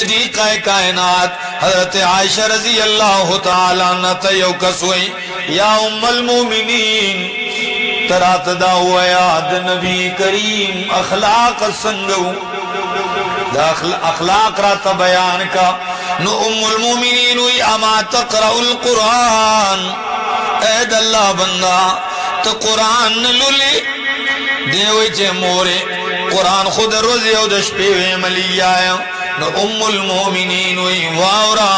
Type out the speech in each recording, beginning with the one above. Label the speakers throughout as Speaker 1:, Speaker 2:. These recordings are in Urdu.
Speaker 1: صدیقہ کائنات حضرت عائشہ رضی اللہ تعالیٰ عنہ تیو کسوئی یا ام المومنین ترات دا ہوا یاد نبی کریم اخلاق سنگو دا اخلاق رات بیان کا نو ام المومنین وی اما تقرأ القرآن اید اللہ بندہ تو قرآن للی دیوئی چے مورے قرآن خود روزی او دشپیوے ملی آیا نو ام المومنین وی واورا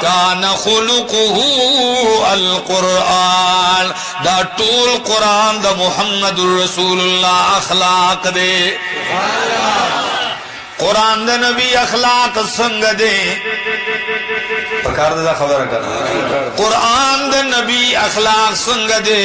Speaker 1: کان خلقه القرآن دا طول قرآن دا محمد رسول اللہ اخلاق دے قرآن دا نبی اخلاق سنگ دے پکار دا خبر کرنا قرآن دا نبی اخلاق سنگ دے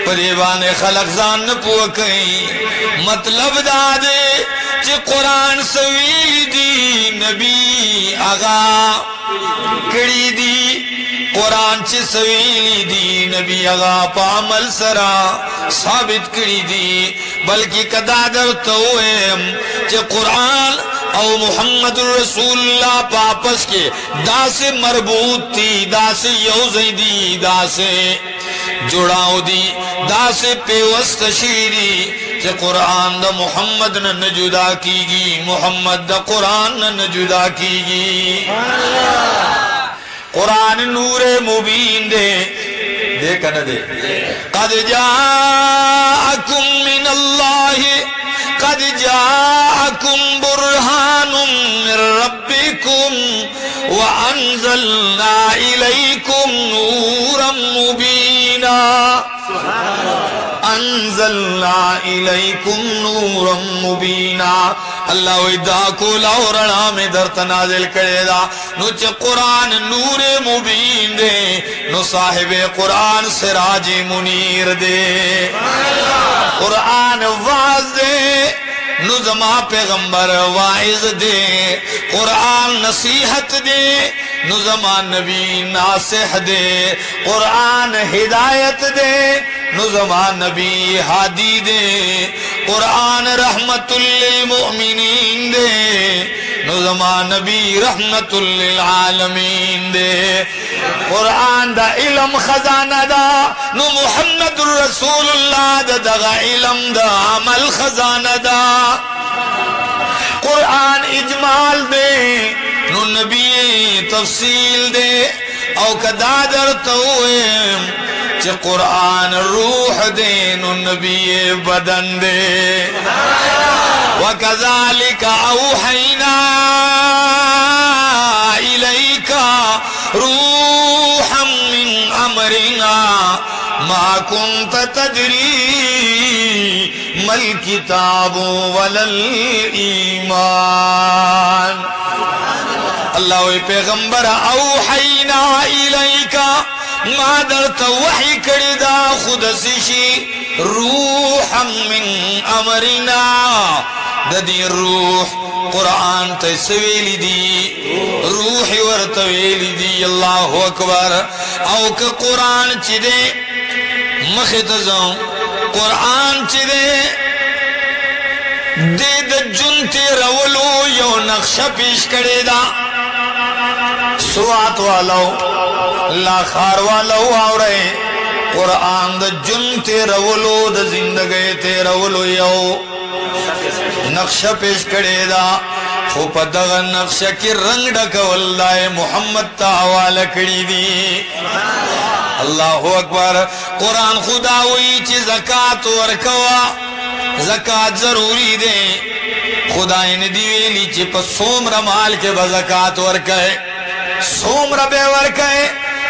Speaker 1: پریبان خلق زان نپو کئی مطلب دا دے چی قرآن سویل دی نبی آغا کڑی دی قرآن چی سویل دی نبی آغا پا عمل سرا ثابت کڑی دی بلکہ قدادر تویم چی قرآن او محمد رسول اللہ پاپس کے دا سے مربوط تھی دا سے یوزی دی دا سے جڑاؤ دی دا سے پیوست شیری کہ قرآن دا محمد نہ جدا کی گی محمد دا قرآن نہ جدا کی گی قرآن نور مبین دے دیکھا نہ دے قد جاءکم من اللہ قد جاءکم برہان من ربکم وانزلنا الیکم نورا مبینا انزلنا الیکم نورا مبینا اللہ ویدہ کو لورنا میں در تنازل کرے دا نو چے قرآن نور مبین دے نو صاحب قرآن سراج منیر دے قرآن واز دے نو زما پیغمبر واعظ دے قرآن نصیحت دے نو زما نبی ناصح دے قرآن ہدایت دے نو زما نبی ہادی دے قرآن رحمت للمؤمنین دے نو زما نبی رحمت للعالمین دے قرآن دا علم خزانہ دا نو محمد رسول اللہ دا دا علم دا عمل خزانہ دا قرآن اجمال دے نو نبی تفصیل دے او کدادر تویم چھ قرآن روح دے نو نبی بدن دے وَكَذَلِكَ أَوْحَيْنَا إِلَيْكَ رُوحًا مِّنْ أَمْرِنَا مَا كُنْتَ تَدْرِي مَا الْكِتَابُ وَلَا الْإِيمَانُ اللہ وی پیغمبر اوحینا الیکا ما درتا وحی کردہ خود سشی روحا من امرنا دی روح قرآن تسویلی دی روحی ورطویلی دی اللہ اکبر او کہ قرآن چی دے مختزوں قرآن چی دے دید جنتی رولو یو نقشہ پیش کرے دا سوات والو لاخار والو آورے قرآن دا جنتی رولو دا زندگی تے رولو یو نقشہ پیش کرے دا خوب دغ نقشہ کی رنگ ڈکا واللہ محمد تاوال کری دی اللہ اکبر قرآن خدا ہوئی چی زکاة ورکوا زکاة ضروری دے خدا ان دیویلی چی پا سومر مال کے با زکاة ورکے سومر بے ورکے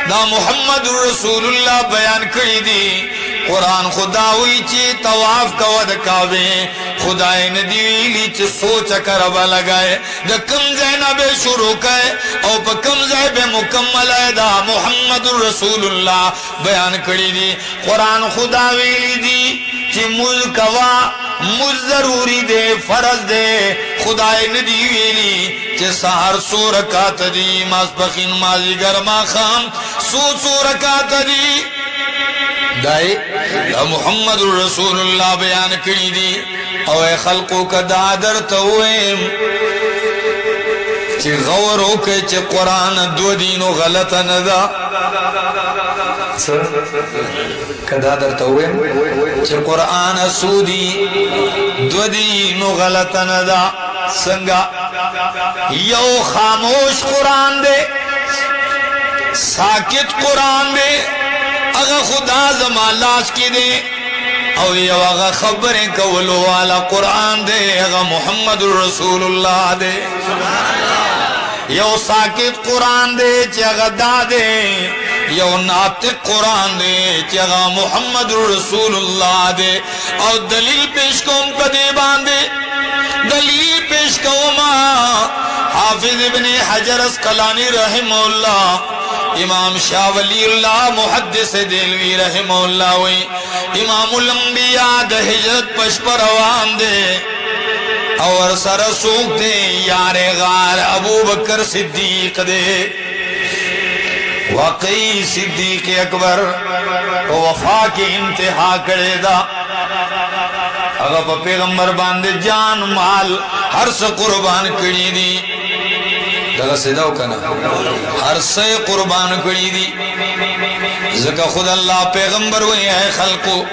Speaker 1: دا محمد رسول اللہ بیان کری دی قرآن خدا ہوئی چی تواف کا ود کعبے خدا ندیویلی چی سوچ کربا لگائے دا کم زینب شروع کئے او پا کم زیب مکمل ہے دا محمد رسول اللہ بیان کری دی قرآن خدا ویلی دی چی ملکوا مجھ ضروری دے فرض دے خدا ندیویلی چی سہر سو رکات دی ماسپخین مازی گرما خام سو رکات دی دائی دا محمد رسول اللہ بیان کری دی او اے خلقو کا دادر تویم چی غورو کے چی قرآن دو دینو غلط ندا کدا در توویم چی قرآن سودی دو دینو غلط ندا سنگا یو خاموش قرآن دے ساکت قرآن دے اگا خدا زمالاس کی دے او یو اگا خبریں کولو والا قرآن دے اگا محمد رسول اللہ دے you ساکت Quran they چگا the they you ناطق قرآن دے چگا محمد رسول اللہ دے او دلیل پیش کوم پدے باندے دلیل پیش کوما حافظ ابن حجر اسقلانی رحمہ اللہ امام شاہ ولی اللہ محدث دلوی رحمہ اللہ وی امام الانبیاء دا ہجرت پش پر روان دے اور سر سوک دے یار غار ابو بکر صدیق دے واقعی صدیق اکبر وفا کی انتہا کرے دا اگر پا پیغمبر باندے جان مال ہر سے قربان کری دی دغا سیداو کنا ہر سے قربان کری دی ذکر خود اللہ پیغمبر ہوئی ہے خلقو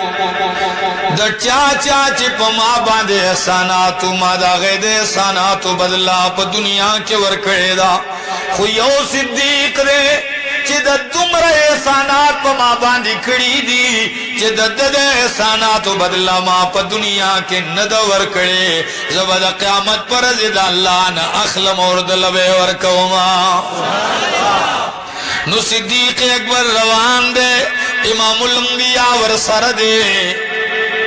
Speaker 1: دا چاچا چپا ما باندے احساناتو ما دا غید احساناتو بدلا پا دنیا کے ورکڑے دا خویو صدیق دے چی دا دمر احسانات پا ما باندی کھڑی دی چی دا دد احساناتو بدلا ما پا دنیا کے ندور کھڑے زبد قیامت پر زد اللہ نا اخلم اور دلبے ورکوما نو صدیق اکبر روان دے امام الانبیاء ورسر دے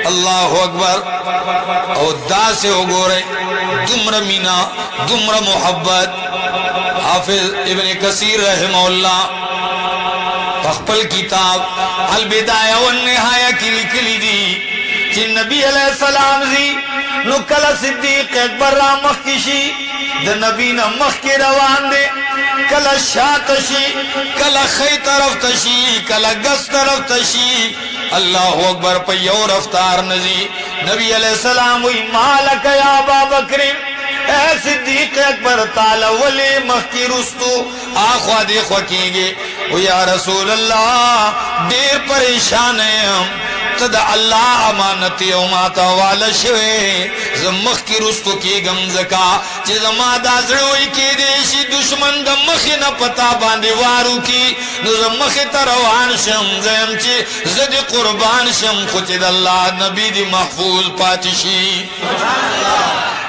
Speaker 1: اللہ اکبر او دا سے ہو گو رہے دمر مینا دمر محبت حافظ ابن کثیر رحمہ اللہ تخپل کتاب البدایہ والنہایہ کی لکلی دی کہ نبی علیہ السلام زی نو کلا صدیق اکبر را مخ کشی دا نبی نا مخ کی روان دے کلا شاہ تشی کلا خی طرف تشی کلا گس طرف تشی اللہ اکبر پہ یو رفتار نزی نبی علیہ السلام وی مالک یا ابا بکر اے صدیق اکبر تعالی ولی مخی رستو آخوا دیخوا کی گے یا رسول اللہ دیر پریشان ہے ہم تد اللہ امانتی اماتا والا شوے زمخ کی رستو کی گمزکا چی زمادہ زڑوئی کی دیشی دشمن دمخی نا پتا باندی وارو کی زمخی تروان شم زیم چی زد قربان شم خوچید اللہ نبی دی محفوظ پاتشی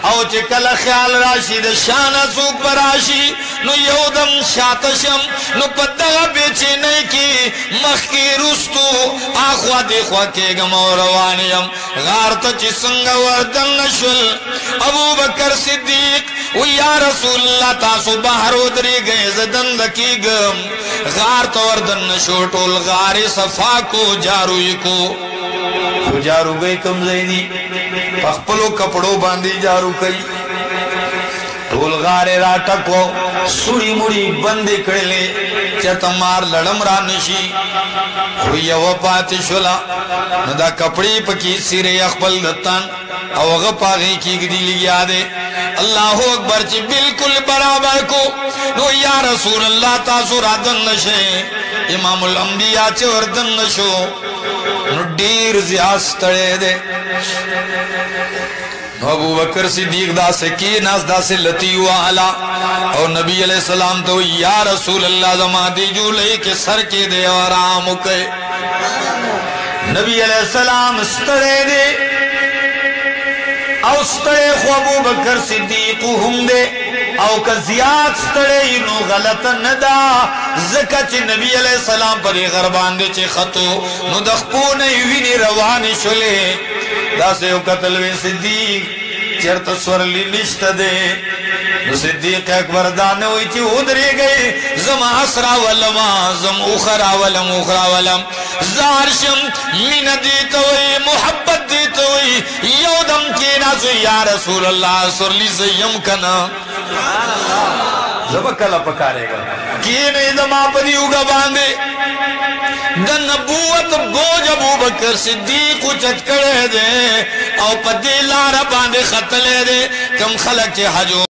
Speaker 1: او چی کل خیال راشی دا شانہ سوک براشی نو یودم شاتشم نو پتگا بیچی نئی کی مخ کی رستو آخوا دیخوا کے گم اور روانیم غارتا چی سنگا وردن نشل ابو بکر صدیق و یا رسول اللہ تاسو باہر ادری گئے زدن دکی گم غارتا وردن نشو ٹول غار صفا کو جاروی کو جارو گئی کم زیدی پخپلو کپڑو باندی جارو کئی ٹول غارے راٹکو سوڑی مڑی بندی کڑلے چتا مار لڑم رانشی خوی وپاتی شلا ندا کپڑی پکی سیرے اخبل دتان او غپاغی کی گدی لیا دے اللہ اکبر چی بالکل برابر کو نو یا رسول اللہ تاسو رادن نشے امام الانبیاء چی وردن نشو نو دیر زیاس تڑے دے ابو بکر صدیق دا سے کی ناس دا سے لطیو آلا اور نبی علیہ السلام تو یا رسول اللہ زمان دی جو لئی کے سر کے دے اور آمو کے نبی علیہ السلام استڑے دے او استڑے خو ابو بکر صدیق ہم دے او کا زیاد استڑے انو غلط ندا زکا چی نبی علیہ السلام پر غربان دے چی خطو نو دخپونے وینی روانی شلے دا سے او قتلوی صدیق چرت سورلی نشت دے نو صدیق اکبر دانے ہوئی چی ادری گئی زم اسرا ولما زم اخرا ولم اخرا ولم زارشم من دیتا ہوئی محبت دیتا ہوئی یودم کی ناسو یا رسول اللہ سورلی زیم کنا زبکلہ پکارے گا کین ادما پدیو گا باندے دن نبوت بوج ابو بکر صدیق چت کرے دے او پدی لارا باندے خط لے دے کم خلق چے حجو